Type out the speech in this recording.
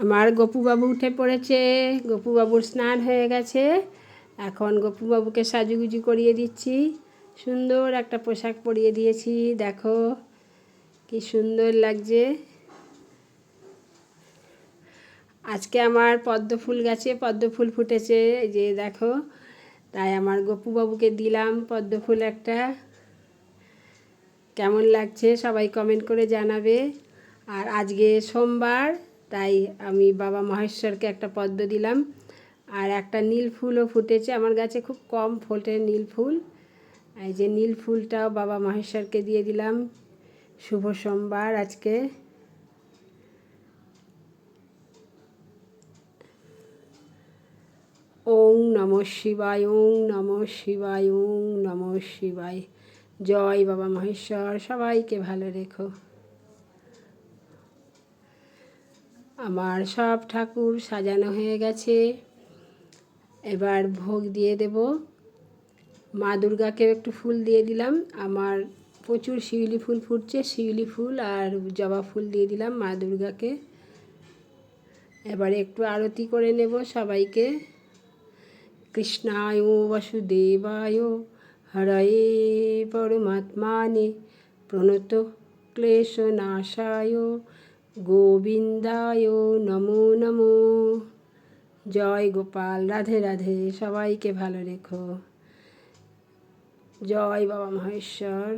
আমার গপুবাবু উঠে পড়েছে। গপুবাবুর স্নান হয়ে গেছে। এখন গপুবাবুকে সাজুগুজু করিয়ে দিচ্ছি। সুন্দর একটা পোশাক পরিয়ে দিয়েছি, দেখো কি সুন্দর লাগছে। আজকে আমার পদ্ম ফুল গাছে পদ্ম ফুল ফুটেছে, এই যে দেখো। তাই আমার গপুবাবুকে দিলাম পদ্ম ফুল একটা। কেমন লাগছে সবাই কমেন্ট করে জানাবে। আর আজকে সোমবার, তাই আমি বাবা মহেশ্বরকে একটা পদ্ম দিলাম। আর একটা নীল ফুলও ফুটেছে, আমার গাছে খুব কম ফোটে নীল ফুল। এই যে নীল ফুলটাও বাবা মহেশ্বরকে দিয়ে দিলাম। শুভ সোমবার আজকে। ওং নমঃ শিবায়, ওং নমঃ শিবায়, ওং নমঃ শিবায়। জয় বাবা মহেশ্বর, সবাইকে ভালো রেখো। আমার সব ঠাকুর সাজানো হয়ে গেছে, এবার ভোগ দিয়ে দেব। মা দুর্গাকেও একটু ফুল দিয়ে দিলাম। আমার প্রচুর শিউলি ফুল ফুটছে, শিউলি ফুল আর জবা ফুল দিয়ে দিলাম মা দুর্গাকে। এবারে একটু আরতি করে নেব সবাইকে। কৃষ্ণায় বাসুদেবায় হরয়ে পরমাত্মানে প্রণত ক্লেশনাশায় গোবিন্দায় নমো নমো। জয় গোপাল, রাধে রাধে, সবাইকে ভালো রেখো। জয় বাবা মহেশ্বর।